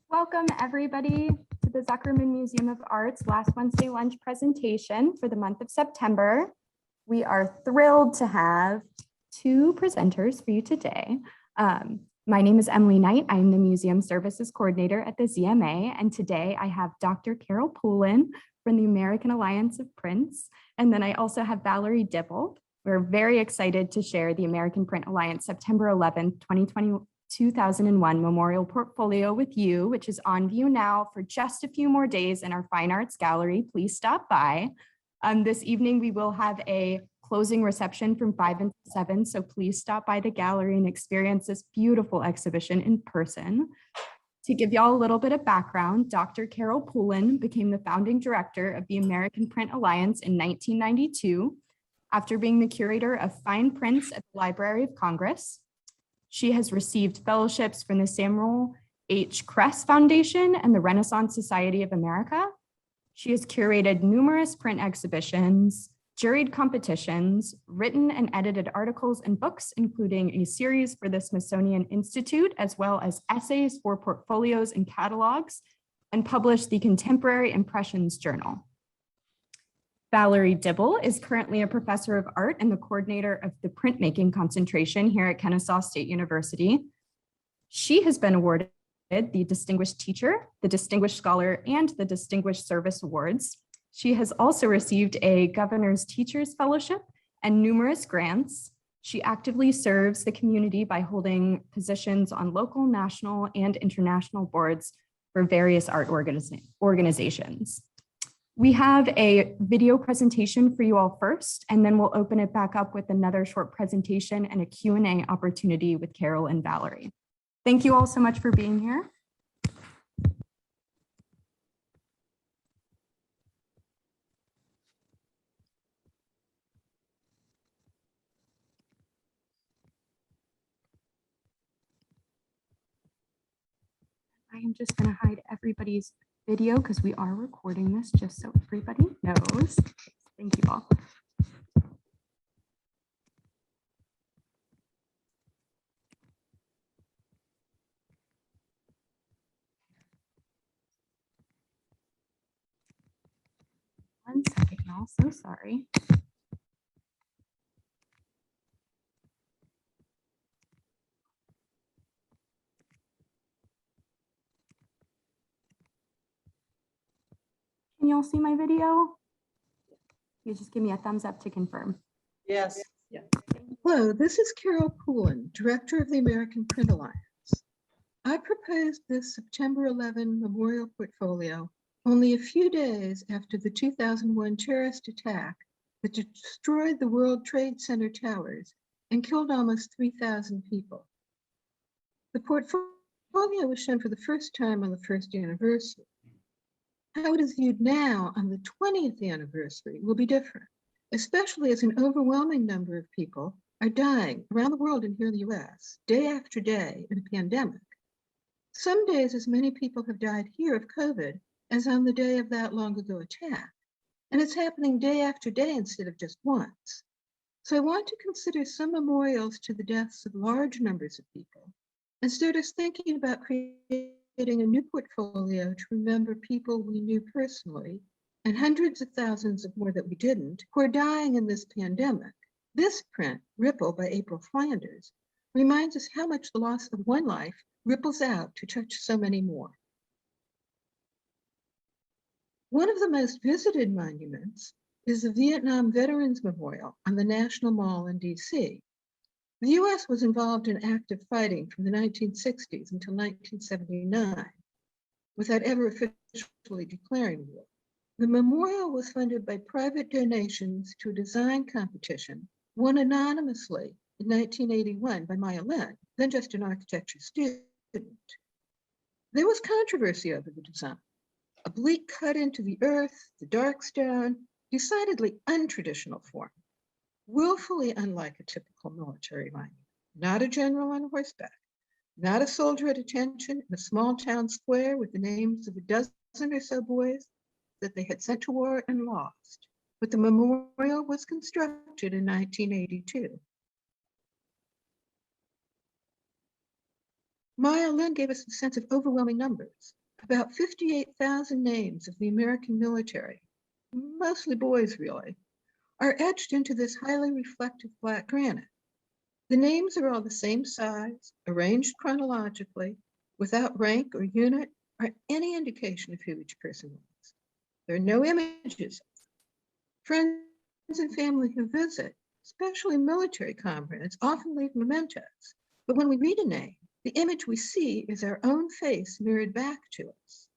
Welcome everybody to the Zuckerman Museum of Art's last Wednesday lunch presentation for the month of September. We are thrilled to have two presenters for you today. My name is Emily Knight. I'm the Museum Services Coordinator at the ZMA, and today I have Dr. Carol Pulin from the American Alliance of Prints, and then I also have Valerie Dibble. We're very excited to share the American Print Alliance September 11th, 2001 Memorial Portfolio with you, which is on view now for just a few more days in our Fine Arts Gallery. Please stop by. This evening, we will have a closing reception from 5 until 7, so please stop by the gallery and experience this beautiful exhibition in person. To give y'all a little bit of background, Dr. Carol Pulin became the founding director of the American Print Alliance in 1992 after being the curator of fine prints at the Library of Congress. She has received fellowships from the Samuel H. Kress Foundation and the Renaissance Society of America. She has curated numerous print exhibitions, juried competitions, written and edited articles and books, including a series for the Smithsonian Institute, as well as essays for portfolios and catalogs, and published the Contemporary Impressions Journal. Valerie Dibble is currently a professor of art and the coordinator of the printmaking concentration here at Kennesaw State University. She has been awarded the Distinguished Teacher, the Distinguished Scholar, and the Distinguished Service Awards. She has also received a Governor's Teachers Fellowship and numerous grants. She actively serves the community by holding positions on local, national, and international boards for various art organizations. We have a video presentation for you all first, and then we'll open it back up with another short presentation and a Q&A opportunity with Carol and Valerie. Thank you all so much for being here. I am just going to hide everybody's video because we are recording this just so everybody knows. Thank you all. One second, y'all. So sorry. Can y'all see my video? You just give me a thumbs up to confirm. Yes. Yeah. Hello, this is Carol Pulin, Director of the American Print Alliance. I proposed this September 11 memorial portfolio only a few days after the 2001 terrorist attack that destroyed the World Trade Center towers and killed almost 3,000 people. The portfolio was shown for the first time on the first anniversary. How it is viewed now on the 20th anniversary will be different, especially as an overwhelming number of people are dying around the world and here in the US, day after day in a pandemic. Some days as many people have died here of COVID as on the day of that long ago attack. And it's happening day after day instead of just once. So I want to consider some memorials to the deaths of large numbers of people and start us thinking about creating a new portfolio to remember people we knew personally and hundreds of thousands of more that we didn't who are dying in this pandemic. This print, Ripple by April Flanders, reminds us how much the loss of one life ripples out to touch so many more. One of the most visited monuments is the Vietnam Veterans Memorial on the National Mall in DC. The US was involved in active fighting from the 1960s until 1979, without ever officially declaring war. The memorial was funded by private donations to a design competition won anonymously in 1981 by Maya Lin, then just an architecture student. There was controversy over the design. A bleak cut into the earth, the dark stone, decidedly untraditional form, willfully unlike a typical military monument, not a general on horseback, not a soldier at attention in a small town square with the names of a dozen or so boys that they had sent to war and lost. But the memorial was constructed in 1982. Maya Lin gave us a sense of overwhelming numbers. About 58,000 names of the American military, mostly boys really, are etched into this highly reflective black granite. The names are all the same size, arranged chronologically, without rank or unit or any indication of who each person was. There are no images. Friends and family who visit, especially military comrades, often leave mementos. But when we read a name, the image we see is our own face mirrored back to us.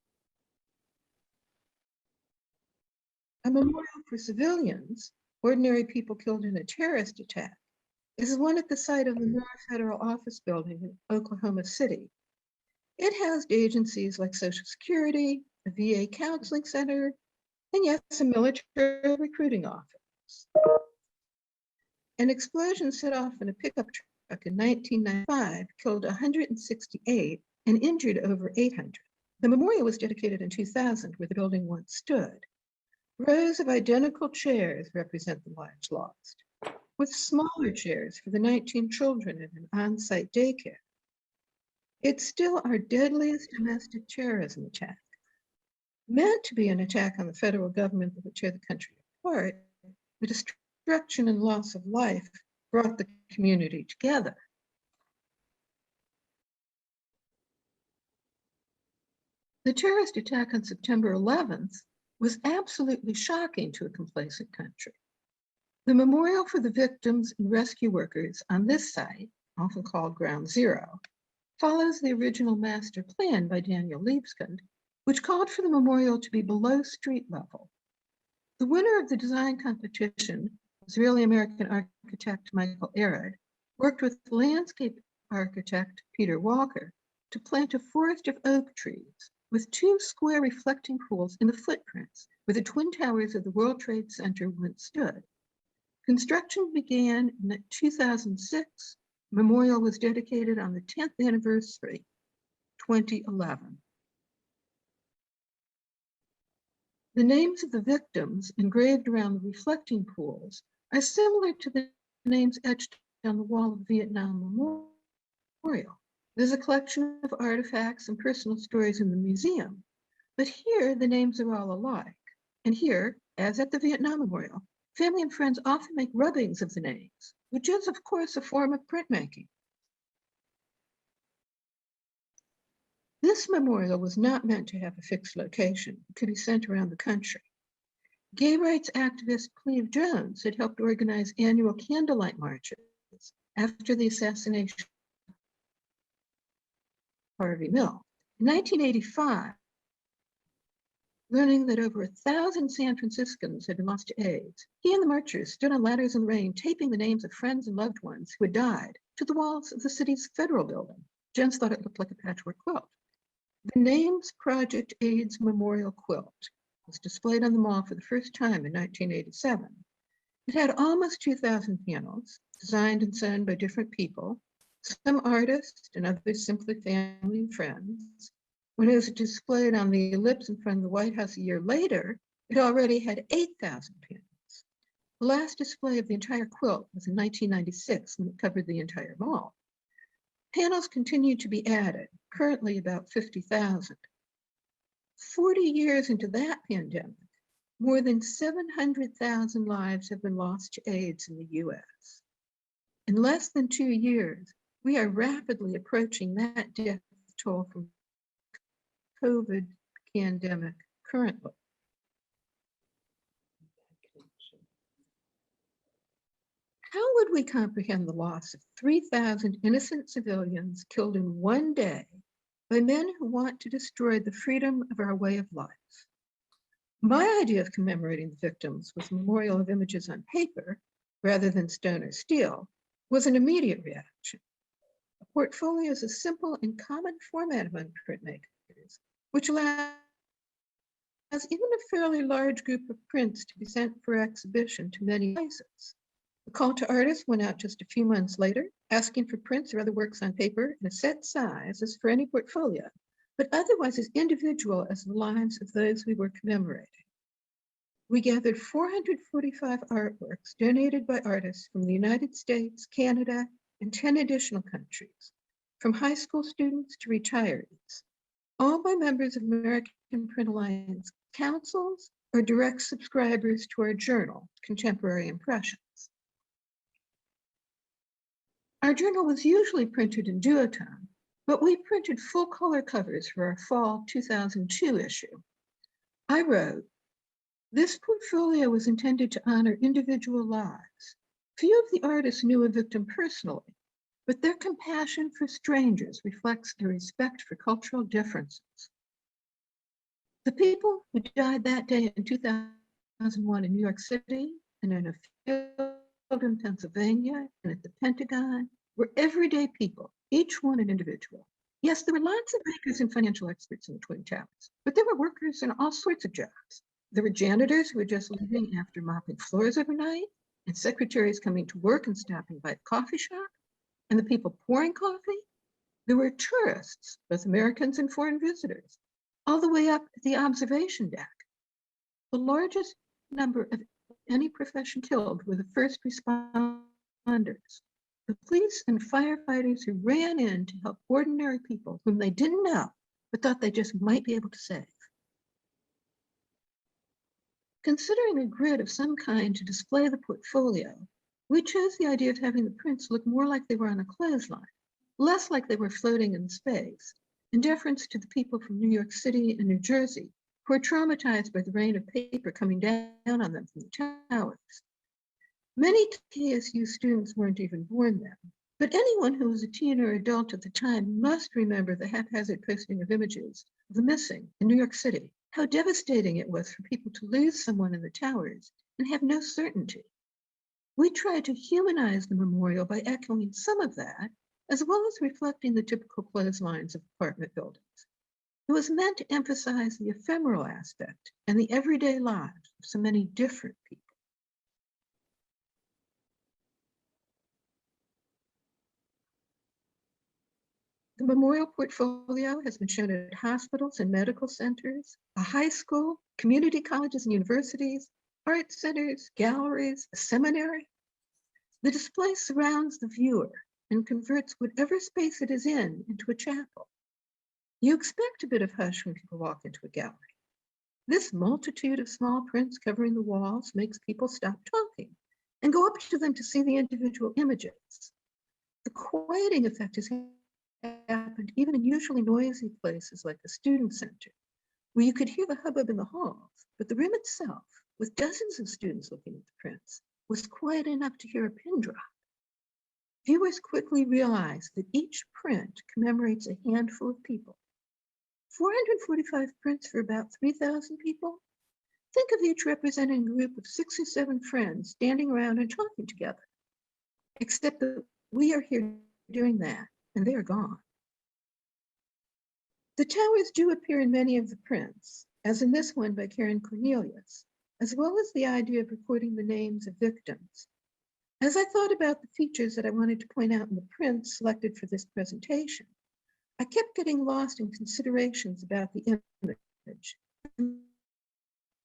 A memorial for civilians, ordinary people killed in a terrorist attack, is one at the site of the Murrah Federal Office Building in Oklahoma City. It housed agencies like Social Security, a VA counseling center, and yes, a military recruiting office. An explosion set off in a pickup truck in 1995 killed 168 and injured over 800. The memorial was dedicated in 2000, where the building once stood. Rows of identical chairs represent the lives lost, with smaller chairs for the 19 children in an on-site daycare. It's still our deadliest domestic terrorism attack. Meant to be an attack on the federal government that would tear the country apart, the destruction and loss of life brought the community together. The terrorist attack on September 11th was absolutely shocking to a complacent country. The memorial for the victims and rescue workers on this site, often called Ground Zero, follows the original master plan by Daniel Libeskind, which called for the memorial to be below street level. The winner of the design competition, Israeli-American architect Michael Arad, worked with landscape architect Peter Walker to plant a forest of oak trees with 2 square reflecting pools in the footprints where the twin towers of the World Trade Center once stood. Construction began in 2006. Memorial was dedicated on the 10th anniversary, 2011. The names of the victims engraved around the reflecting pools are similar to the names etched on the wall of the Vietnam Memorial. There's a collection of artifacts and personal stories in the museum, but here the names are all alike. And here, as at the Vietnam Memorial, family and friends often make rubbings of the names, which is, of course, a form of printmaking. This memorial was not meant to have a fixed location. It could be sent around the country. Gay rights activist Cleve Jones had helped organize annual candlelight marches after the assassination of Harvey Milk. In 1985, learning that over 1,000 San Franciscans had been lost to AIDS, he and the marchers stood on ladders in the rain, taping the names of friends and loved ones who had died to the walls of the city's federal building. Jones thought it looked like a patchwork quilt. The Names Project AIDS Memorial Quilt was displayed on the mall for the first time in 1987. It had almost 2,000 panels, designed and sewn by different people, some artists and others simply family and friends. When it was displayed on the ellipse in front of the White House a year later, it already had 8,000 panels. The last display of the entire quilt was in 1996 when it covered the entire mall. Panels continue to be added, currently about 50,000. 40 years into that pandemic, more than 700,000 lives have been lost to AIDS in the US. In less than 2 years, we are rapidly approaching that death toll from COVID pandemic currently. How would we comprehend the loss of 3,000 innocent civilians killed in one day by men who want to destroy the freedom of our way of life? My idea of commemorating the victims with a memorial of images on paper, rather than stone or steel, was an immediate reaction. A portfolio is a simple and common format among printmakers, which allows even a fairly large group of prints to be sent for exhibition to many places. The call to artists went out just a few months later, asking for prints or other works on paper in a set size as for any portfolio, but otherwise as individual as the lives of those we were commemorating. We gathered 445 artworks donated by artists from the United States, Canada, and 10 additional countries. from high school students to retirees, all by members of American Print Alliance councils or direct subscribers to our journal, Contemporary Impressions. Our journal was usually printed in duotone, but we printed full color covers for our fall 2002 issue. I wrote, "This portfolio was intended to honor individual lives. Few of the artists knew a victim personally, but their compassion for strangers reflects a respect for cultural differences. The people who died that day in 2001 in New York City and in a field in Pennsylvania and at the Pentagon were everyday people, each one an individual. Yes, there were lots of bankers and financial experts in the Twin Towers, but there were workers in all sorts of jobs. There were janitors who were just leaving after mopping floors overnight, and secretaries coming to work and stopping by the coffee shop, and the people pouring coffee. There were tourists, both Americans and foreign visitors, all the way up at the observation deck. The largest number of any profession killed were the first responders, the police and firefighters who ran in to help ordinary people whom they didn't know, but thought they just might be able to save. Considering a grid of some kind to display the portfolio, we chose the idea of having the prints look more like they were on a clothesline, less like they were floating in space, in deference to the people from New York City and New Jersey who are traumatized by the rain of paper coming down on them from the towers. Many KSU students weren't even born then, but anyone who was a teen or adult at the time must remember the haphazard posting of images of the missing in New York City, how devastating it was for people to lose someone in the towers and have no certainty. We tried to humanize the memorial by echoing some of that, as well as reflecting the typical clotheslines of apartment buildings. It was meant to emphasize the ephemeral aspect and the everyday lives of so many different people. The memorial portfolio has been shown at hospitals and medical centers, a high school, community colleges and universities, art centers, galleries, a seminary. The display surrounds the viewer and converts whatever space it is in into a chapel. You expect a bit of hush when people walk into a gallery. This multitude of small prints covering the walls makes people stop talking and go up to them to see the individual images. The quieting effect has happened even in usually noisy places like the student center, where you could hear the hubbub in the halls, but the room itself, with dozens of students looking at the prints, was quiet enough to hear a pin drop. Viewers quickly realized that each print commemorates a handful of people. 445 prints for about 3,000 people? Think of each representing a group of 6 or 7 friends standing around and talking together. Except that we are here doing that, and they are gone. The towers do appear in many of the prints, as in this one by Karen Cornelius, as well as the idea of recording the names of victims. As I thought about the features that I wanted to point out in the prints selected for this presentation, I kept getting lost in considerations about the image, and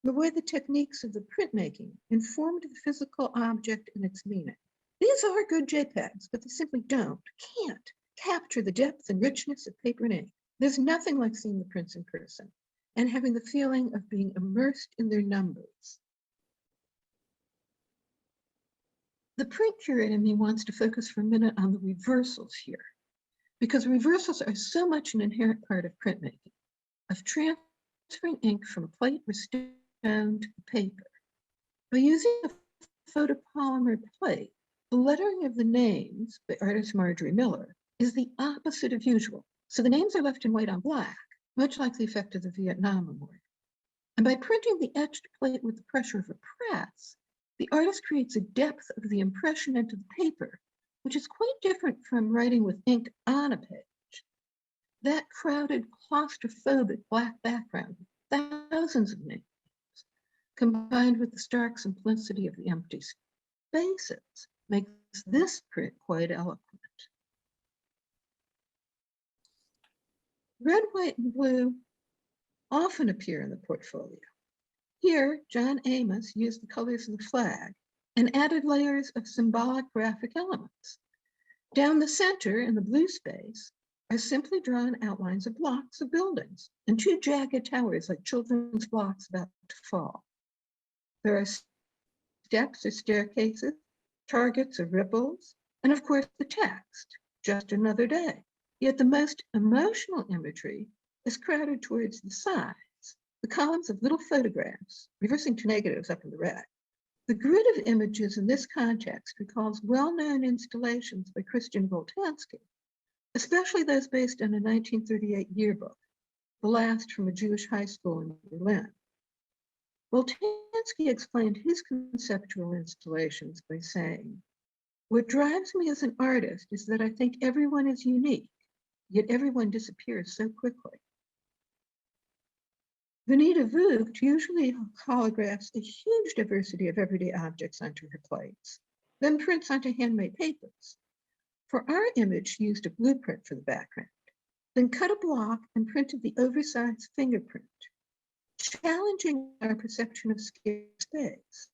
the way the techniques of the printmaking informed the physical object and its meaning. These are good JPEGs, but they simply can't capture the depth and richness of paper and ink. There's nothing like seeing the prints in person and having the feeling of being immersed in their numbers. The print curator in me wants to focus for a minute on the reversals here, because reversals are so much an inherent part of printmaking, of transferring ink from a plate or stone to the paper. By using a photopolymer plate, the lettering of the names by artist Marjorie Miller is the opposite of usual. So the names are left in white on black, much like the effect of the Vietnam Memorial. And by printing the etched plate with the pressure of a press, the artist creates a depth of the impression into the paper, which is quite different from writing with ink on a page. That crowded, claustrophobic black background with thousands of names, combined with the stark simplicity of the empty spaces, makes this print quite eloquent. Red, white, and blue often appear in the portfolio. Here, John Amos used the colors of the flag and added layers of symbolic graphic elements. Down the center in the blue space, are simply drawn outlines of blocks of buildings and two jagged towers like children's blocks about to fall. There are steps or staircases, targets or ripples, and of course the text, just another day. Yet the most emotional imagery is crowded towards the sides, the columns of little photographs, reversing to negatives up in the red. The grid of images in this context recalls well-known installations by Christian Boltanski, especially those based on a 1938 yearbook, the last from a Jewish high school in Berlin. Boltanski explained his conceptual installations by saying, "What drives me as an artist is that I think everyone is unique, yet everyone disappears so quickly." Vanita Vogt usually holographs a huge diversity of everyday objects onto her plates, then prints onto handmade papers. For our image, she used a blueprint for the background, then cut a block and printed the oversized fingerprint, challenging our perception of scarce space.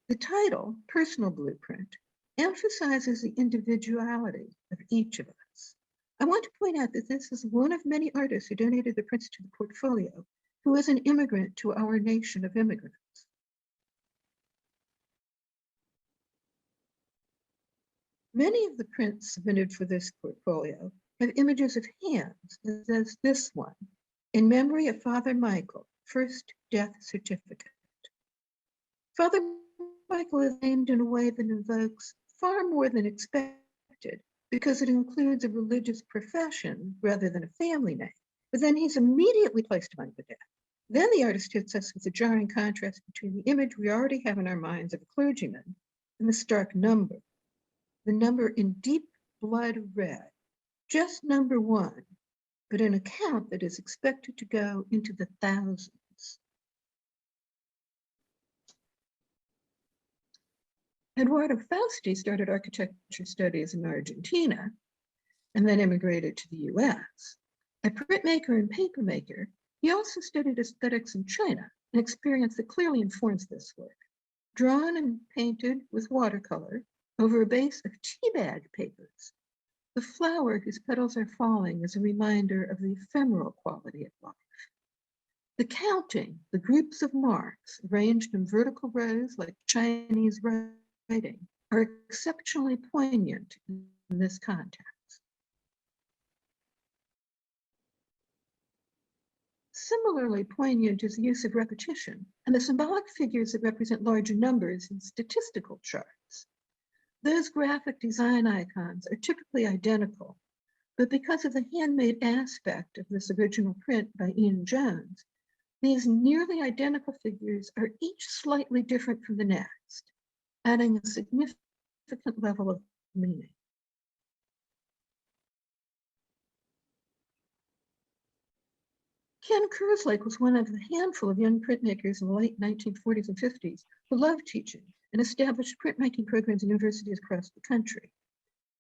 The title, Personal Blueprint, emphasizes the individuality of each of us. I want to point out that this is one of many artists who donated the prints to the portfolio, who is an immigrant to our nation of immigrants. Many of the prints submitted for this portfolio have images of hands, as this one, in memory of Father Michael, first death certificate. Father Michael is named in a way that invokes far more than expected because it includes a religious profession rather than a family name. But then he's immediately placed among the dead. Then the artist hits us with the jarring contrast between the image we already have in our minds of a clergyman and the stark number. The number in deep blood red, just number 1, but an account that is expected to go into the thousands. Eduardo Fausti started architecture studies in Argentina and then immigrated to the US. A printmaker and papermaker, he also studied aesthetics in China, an experience that clearly informs this work. Drawn and painted with watercolor over a base of tea bag papers, the flower whose petals are falling is a reminder of the ephemeral quality of life. The counting, the groups of marks arranged in vertical rows like Chinese writing, are exceptionally poignant in this context. Similarly poignant is the use of repetition and the symbolic figures that represent larger numbers in statistical charts. Those graphic design icons are typically identical, but because of the handmade aspect of this original print by Ian Jones, these nearly identical figures are each slightly different from the next, adding a significant level of meaning. Ken Kerslake was one of the handful of young printmakers in the late 1940s and 50s who loved teaching and established printmaking programs in universities across the country.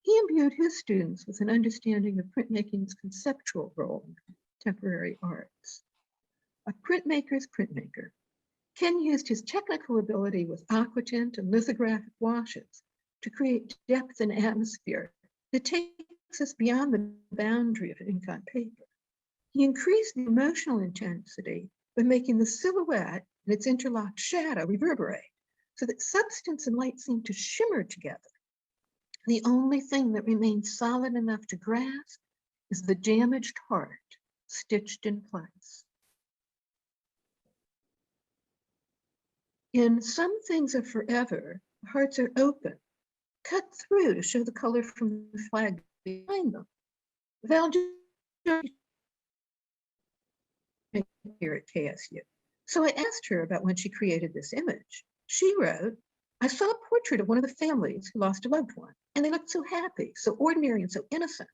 He imbued his students with an understanding of printmaking's conceptual role in contemporary arts. A printmaker's printmaker, Ken used his technical ability with aquatint and lithographic washes to create depth and atmosphere that takes us beyond the boundary of ink on paper. He increased the emotional intensity by making the silhouette and its interlocked shadow reverberate so that substance and light seem to shimmer together. The only thing that remains solid enough to grasp is the damaged heart stitched in place. In Some Things Are Forever, hearts are open, cut through to show the color from the flag behind them. Val here at KSU. So I asked her about when she created this image. She wrote, "I saw a portrait of one of the families who lost a loved one, and they looked so happy, so ordinary, and so innocent.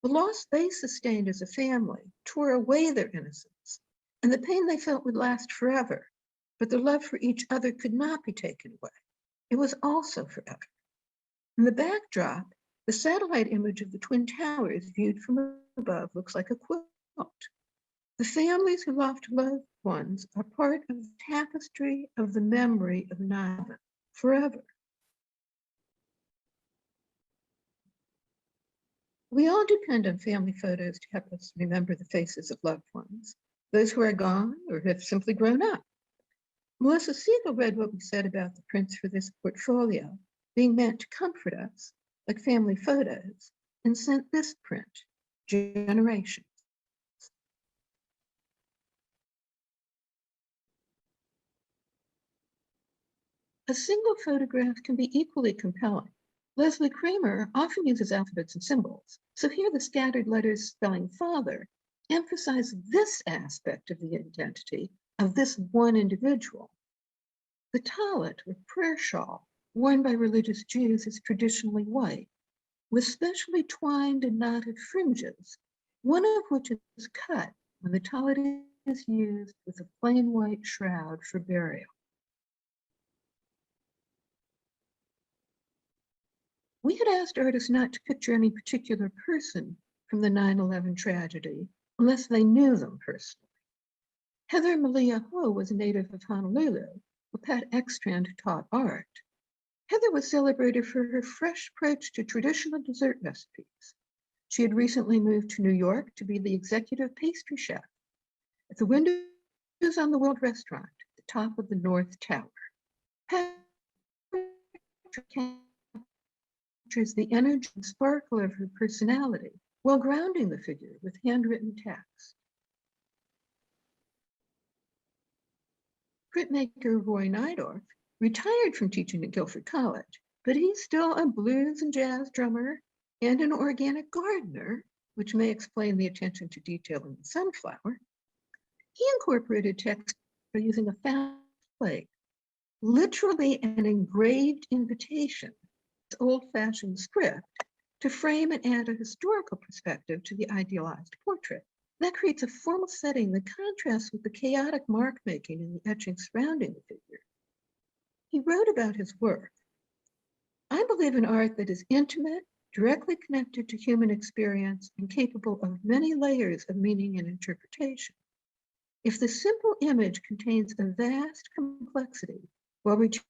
The loss they sustained as a family tore away their innocence, and the pain they felt would last forever, but their love for each other could not be taken away. It was also forever." In the backdrop, the satellite image of the Twin Towers viewed from above looks like a quilt. The families who lost loved ones are part of the tapestry of the memory of 9/11 forever. We all depend on family photos to help us remember the faces of loved ones, those who are gone or have simply grown up. Melissa Siegel read what we said about the prints for this portfolio being meant to comfort us, like family photos, and sent this print, Generations. A single photograph can be equally compelling. Leslie Kramer often uses alphabets and symbols, so here the scattered letters spelling father emphasize this aspect of the identity of this one individual. The talit, or prayer shawl, worn by religious Jews is traditionally white, with specially twined and knotted fringes, one of which is cut when the talit is used with a plain white shroud for burial. We had asked artists not to picture any particular person from the 9/11 tragedy unless they knew them personally. Heather Malia Ho was a native of Honolulu, where Pat Ekstrand taught art. Heather was celebrated for her fresh approach to traditional dessert recipes. She had recently moved to New York to be the executive pastry chef at the windows on the World Restaurant at the top of the North Tower. Pat captures the energy and sparkle of her personality while grounding the figure with handwritten text. Printmaker Roy Neidorf retired from teaching at Guilford College, but he's still a blues and jazz drummer and an organic gardener, which may explain the attention to detail in the sunflower. He incorporated text by using a found plate, literally an engraved invitation, old-fashioned script, to frame and add a historical perspective to the idealized portrait. That creates a formal setting that contrasts with the chaotic mark making and the etching surrounding the figure. He wrote about his work. I believe in art that is intimate, directly connected to human experience, and capable of many layers of meaning and interpretation. If the simple image contains a vast complexity while retaining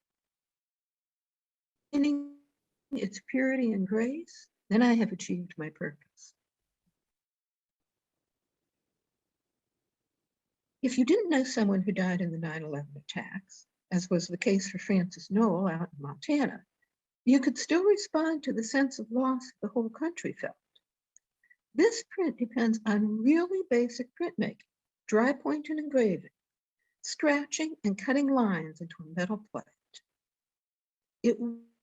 its purity and grace, then I have achieved my purpose. If you didn't know someone who died in the 9/11 attacks, as was the case for Francis Noel out in Montana, you could still respond to the sense of loss the whole country felt. This print depends on really basic printmaking, dry point and engraving, scratching and cutting lines into a metal plate. It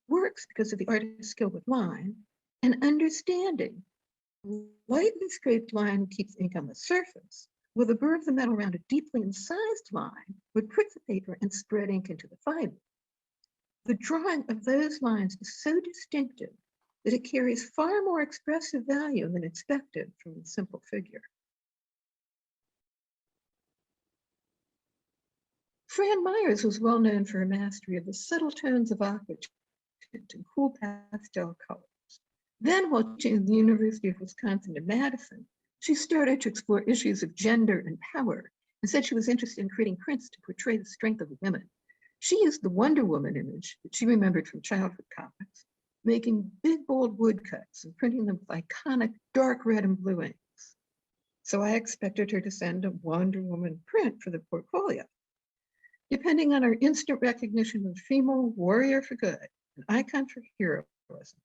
works because of the artist's skill with line and understanding. Lightly scraped line keeps ink on the surface, while the burr of the metal around a deeply incised line would prick the paper and spread ink into the fiber. The drawing of those lines is so distinctive that it carries far more expressive value than expected from the simple figure. Fran Myers was well known for her mastery of the subtle tones of aqua tint and cool pastel colors. Then, while teaching at the University of Wisconsin in Madison, she started to explore issues of gender and power and said she was interested in creating prints to portray the strength of women. She used the Wonder Woman image that she remembered from childhood comics, making big, bold woodcuts and printing them with iconic dark red and blue inks. So I expected her to send a Wonder Woman print for the portfolio. Depending on her instant recognition of a female warrior for good, an icon for heroism.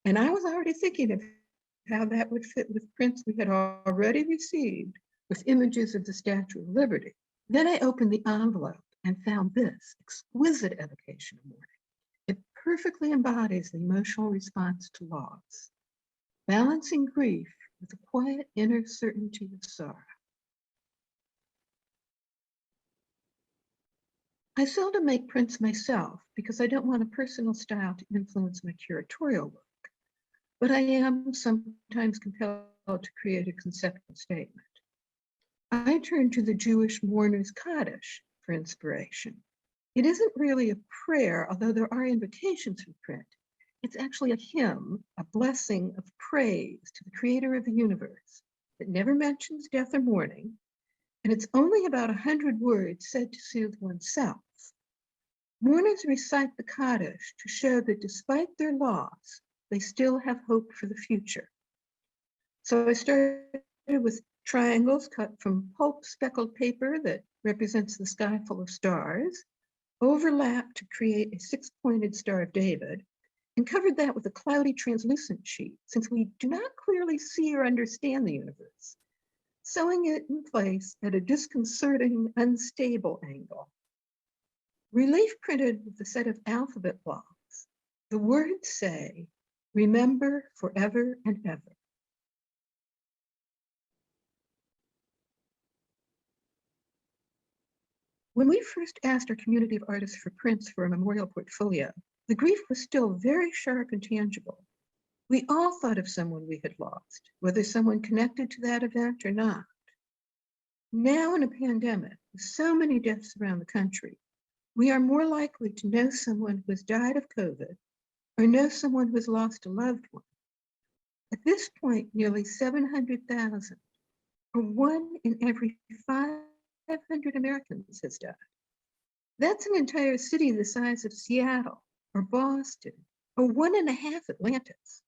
And I was already thinking of how that would fit with prints we had already received with images of the Statue of Liberty. Then I opened the envelope and found this exquisite evocation of mourning. It perfectly embodies the emotional response to loss, balancing grief with the quiet inner certainty of sorrow. I seldom make prints myself because I don't want a personal style to influence my curatorial work, but I am sometimes compelled to create a conceptual statement. I turn to the Jewish mourner's Kaddish for inspiration. It isn't really a prayer, although there are invocations for print. It's actually a hymn, a blessing of praise to the creator of the universe that never mentions death or mourning, and it's only about 100 words said to soothe oneself. Mourners recite the Kaddish to show that despite their loss, they still have hope for the future. So I started with triangles cut from pulp speckled paper that represents the sky full of stars, overlapped to create a six-pointed Star of David, and covered that with a cloudy translucent sheet, since we do not clearly see or understand the universe, sewing it in place at a disconcerting, unstable angle. Relief printed with a set of alphabet blocks, the words say, "Remember forever and ever." When we first asked our community of artists for prints for a memorial portfolio, the grief was still very sharp and tangible. We all thought of someone we had lost, whether someone connected to that event or not. Now in a pandemic, with so many deaths around the country, we are more likely to know someone who has died of COVID or know someone who has lost a loved one. At this point, nearly 700,000, or 1 in every 500 Americans has died. That's an entire city the size of Seattle or Boston or 1.5 Atlantas.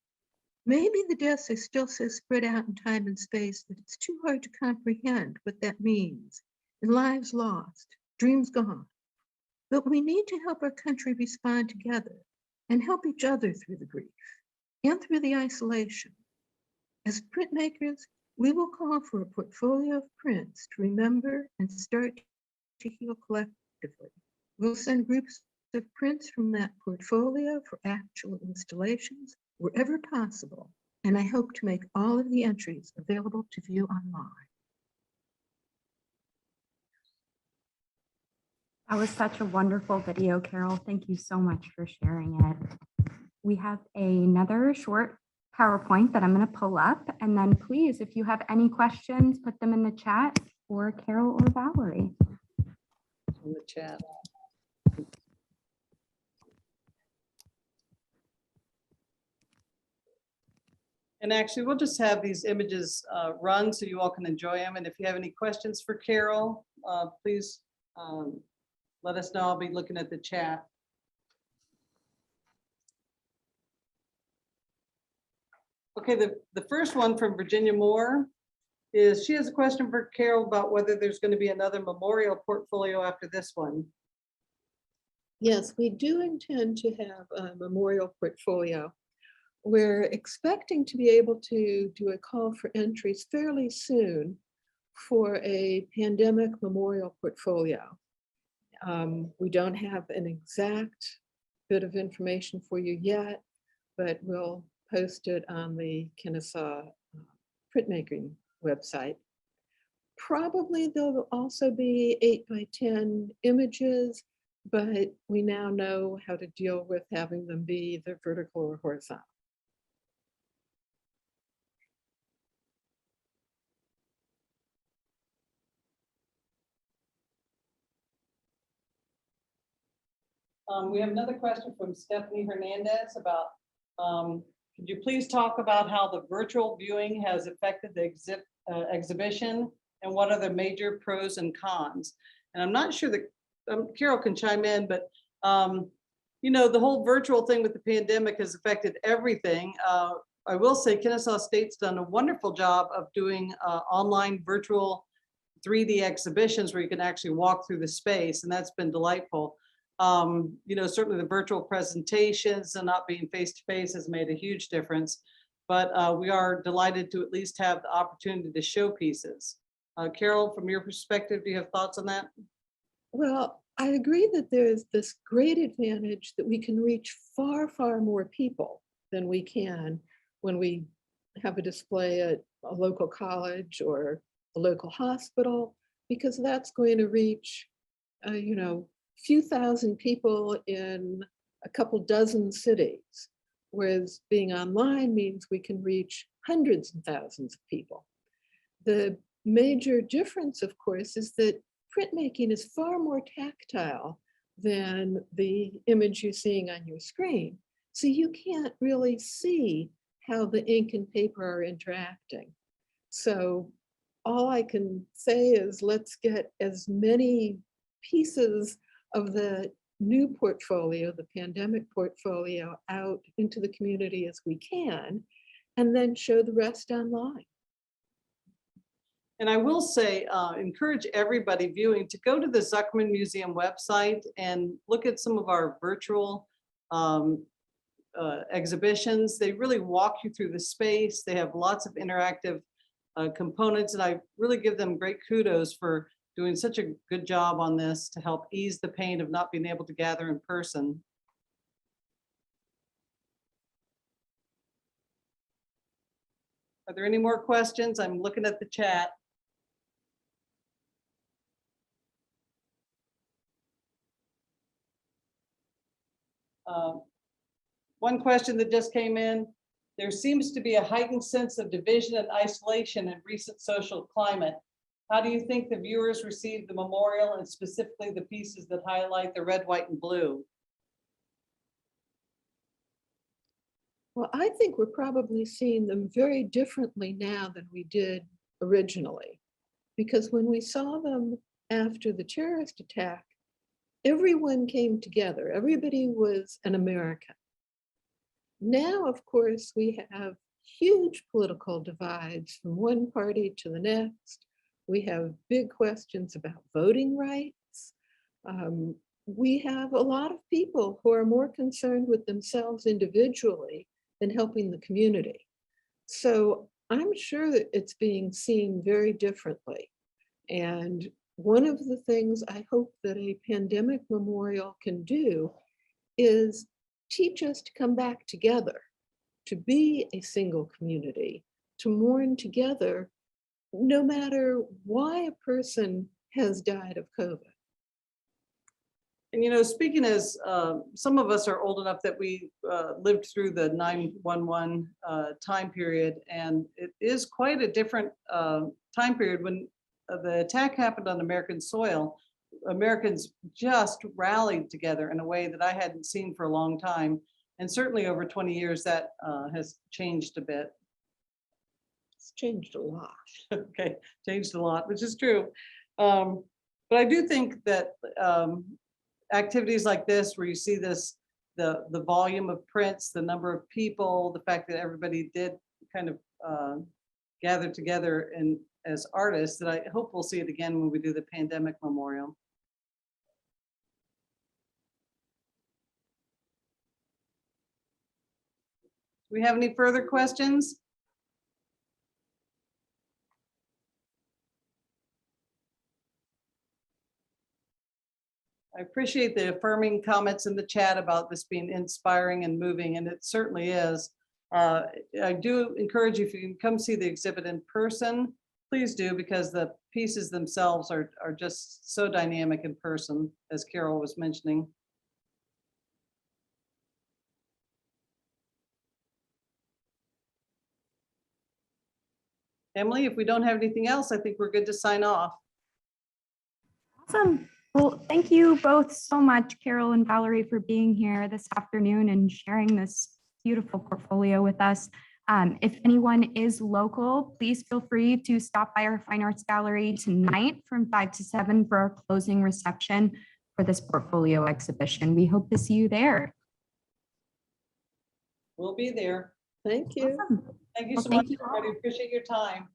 Maybe the deaths are still so spread out in time and space that it's too hard to comprehend what that means, and lives lost, dreams gone. But we need to help our country respond together and help each other through the grief and through the isolation. As printmakers, we will call for a portfolio of prints to remember and start to heal collectively. We'll send groups of prints from that portfolio for actual installations wherever possible, and I hope to make all of the entries available to view online. That was such a wonderful video, Carol. Thank you so much for sharing it. We have another short PowerPoint that I'm going to pull up, and then please, if you have any questions, put them in the chat for Carol or Valerie. In the chat. And actually, we'll just have these images run so you all can enjoy them. And if you have any questions for Carol, please let us know. I'll be looking at the chat. Okay, the first one from Virginia Moore is, she has a question for Carol about whether there's going to be another memorial portfolio after this one. Yes, we do intend to have a memorial portfolio. We're expecting to be able to do a call for entries fairly soon for a pandemic memorial portfolio. We don't have an exact bit of information for you yet, but we'll post it on the Kennesaw printmaking website. Probably there'll also be 8 by 10 images, but we now know how to deal with having them be either vertical or horizontal. We have another question from Stephanie Hernandez about, could you please talk about how the virtual viewing has affected the exhibition and what are the major pros and cons? And I'm not sure that Carol can chime in, but you know, the whole virtual thing with the pandemic has affected everything. I will say Kennesaw State's done a wonderful job of doing online virtual 3D exhibitions where you can actually walk through the space, and that's been delightful. You know, certainly the virtual presentations and not being face-to-face has made a huge difference, but we are delighted to at least have the opportunity to show pieces. Carol, from your perspective, do you have thoughts on that? Well, I agree that there's this great advantage that we can reach far, far more people than we can when we have a display at a local college or a local hospital, because that's going to reach, you know, few thousand people in a couple dozen cities, whereas being online means we can reach hundreds and thousands of people. The major difference, of course, is that printmaking is far more tactile than the image you're seeing on your screen. So you can't really see how the ink and paper are interacting. So all I can say is let's get as many pieces of the new portfolio, the pandemic portfolio, out into the community as we can. and then show the rest online. And I will say, encourage everybody viewing to go to the Zuckerman Museum website and look at some of our virtual exhibitions. They really walk you through the space. They have lots of interactive components, and I really give them great kudos for doing such a good job on this to help ease the pain of not being able to gather in person. Are there any more questions? I'm looking at the chat. One question that just came in, there seems to be a heightened sense of division and isolation in recent social climate. How do you think the viewers received the memorial and specifically the pieces that highlight the red, white, and blue? Well, I think we're probably seeing them very differently now than we did originally, because when we saw them after the terrorist attack, everyone came together. Everybody was an American. Now, of course, we have huge political divides from one party to the next. We have big questions about voting rights. We have a lot of people who are more concerned with themselves individually than helping the community. So I'm sure that it's being seen very differently. And one of the things I hope that a pandemic memorial can do is teach us to come back together, to be a single community, to mourn together, no matter why a person has died of COVID. And, you know, speaking as some of us are old enough that we lived through the 9/11 time period, and it is quite a different time period. When the attack happened on American soil, Americans just rallied together in a way that I hadn't seen for a long time. And certainly over 20 years, that has changed a bit. It's changed a lot. Okay, changed a lot, which is true. But I do think that activities like this, where you see this, the volume of prints, the number of people, the fact that everybody did kind of gather together and as artists, that I hope we'll see it again when we do the pandemic memorial. Do we have any further questions? I appreciate the affirming comments in the chat about this being inspiring and moving, and it certainly is. I do encourage you, if you can come see the exhibit in person, please do, because the pieces themselves are just so dynamic in person, as Carol was mentioning. Emily, if we don't have anything else, I think we're good to sign off. Awesome. Well, thank you both so much, Carol and Valerie, for being here this afternoon and sharing this beautiful portfolio with us. If anyone is local, please feel free to stop by our Fine Arts Gallery tonight from 5 to 7 for our closing reception for this portfolio exhibition. We hope to see you there. We'll be there. Thank you. Awesome. Thank you Well, so thank much, you all. everybody. Appreciate your time.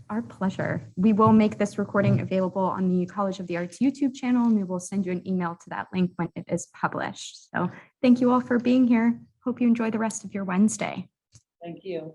Our pleasure. We will make this recording available on the College of the Arts YouTube channel, and we will send you an email to that link when it is published. So thank you all for being here. Hope you enjoy the rest of your Wednesday. Thank you.